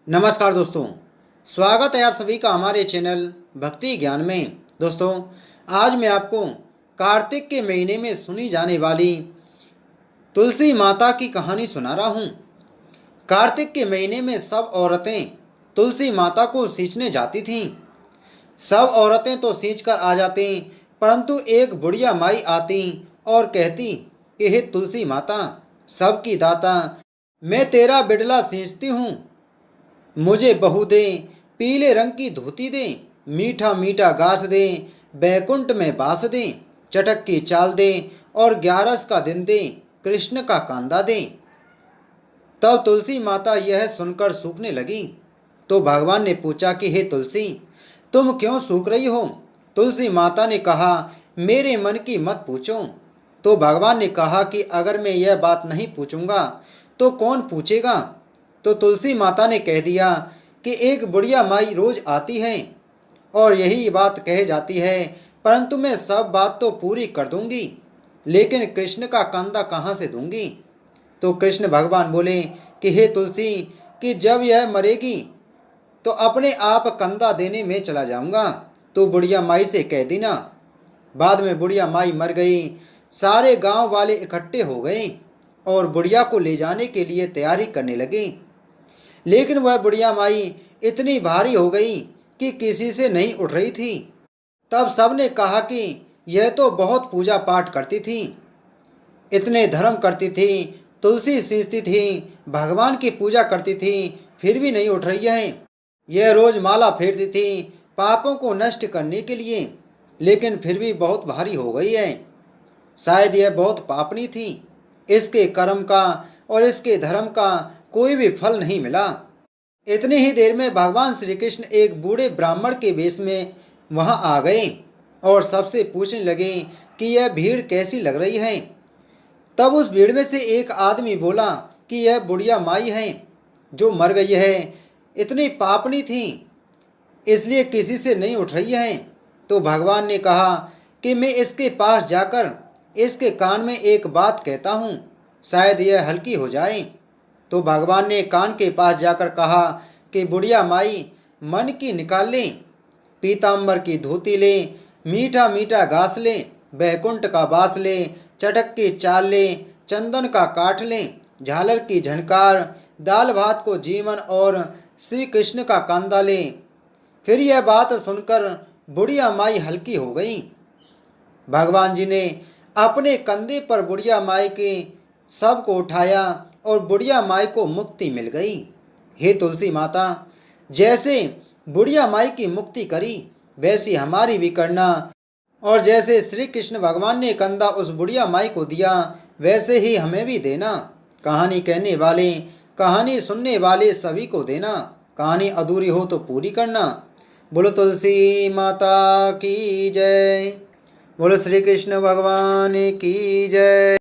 नमस्कार दोस्तों, स्वागत है आप सभी का हमारे चैनल भक्ति ज्ञान में। दोस्तों, आज मैं आपको कार्तिक के महीने में सुनी जाने वाली तुलसी माता की कहानी सुना रहा हूँ। कार्तिक के महीने में सब औरतें तुलसी माता को सींचने जाती थीं। सब औरतें तो सींच कर आ जाती, परंतु एक बुढ़िया माई आती और कहती कि हे तुलसी माता, सबकी दाता, मैं तेरा बिडला सींचती हूँ, मुझे बहू दे, पीले रंग की धोती दे, मीठा मीठा घास दे, बैकुंठ में बास दे, चटक की चाल दे और 11 का दिन दे, कृष्ण का कांदा दे। तब तुलसी माता यह सुनकर सूखने लगी। तो भगवान ने पूछा कि हे तुलसी, तुम क्यों सूख रही हो? तुलसी माता ने कहा, मेरे मन की मत पूछो। तो भगवान ने कहा कि अगर मैं यह बात नहीं पूछूंगा तो कौन पूछेगा? तो तुलसी माता ने कह दिया कि एक बुढ़िया माई रोज आती है और यही बात कह जाती है, परंतु मैं सब बात तो पूरी कर दूंगी, लेकिन कृष्ण का कंधा कहाँ से दूंगी? तो कृष्ण भगवान बोले कि हे तुलसी, कि जब यह मरेगी तो अपने आप कंधा देने में चला जाऊंगा, तो बुढ़िया माई से कह देना। बाद में बुढ़िया माई मर गई। सारे गांव वाले इकट्ठे हो गए और बुढ़िया को ले जाने के लिए तैयारी करने लगे, लेकिन वह बुढ़िया माई इतनी भारी हो गई कि किसी से नहीं उठ रही थी। तब सबने कहा कि यह तो बहुत पूजा पाठ करती थी, इतने धर्म करती थी, तुलसी सींचती थी, भगवान की पूजा करती थी, फिर भी नहीं उठ रही है। यह रोज माला फेरती थी पापों को नष्ट करने के लिए, लेकिन फिर भी बहुत भारी हो गई है। शायद यह बहुत पापनी थी, इसके कर्म का और इसके धर्म का कोई भी फल नहीं मिला। इतनी ही देर में भगवान श्री कृष्ण एक बूढ़े ब्राह्मण के वेश में वहां आ गए और सबसे पूछने लगे कि यह भीड़ कैसी लग रही है। तब उस भीड़ में से एक आदमी बोला कि यह बुढ़िया माई है जो मर गई है, इतनी पापनी थी, इसलिए किसी से नहीं उठ रही है। तो भगवान ने कहा कि मैं इसके पास जाकर इसके कान में एक बात कहता हूँ, शायद यह हल्की हो जाए। तो भगवान ने कान के पास जाकर कहा कि बुढ़िया माई, मन की निकाल ले, पीताम्बर की धोती ले, मीठा मीठा घास ले, बैकुंठ का बास ले, चटक की चाल ले, चंदन का काठ ले, झालर की झनकार, दाल भात को जीवन और श्री कृष्ण का कांदा ले। फिर यह बात सुनकर बुढ़िया माई हल्की हो गई। भगवान जी ने अपने कंधे पर बुढ़िया माई के सब को उठाया और बुढ़िया माई को मुक्ति मिल गई। हे तुलसी माता, जैसे बुढ़िया माई की मुक्ति करी वैसी हमारी भी करना, और जैसे श्री कृष्ण भगवान ने कंधा उस बुढ़िया माई को दिया वैसे ही हमें भी देना। कहानी कहने वाले, कहानी सुनने वाले सभी को देना। कहानी अधूरी हो तो पूरी करना। बोलो तुलसी माता की जय। बोलो श्री कृष्ण भगवान की जय।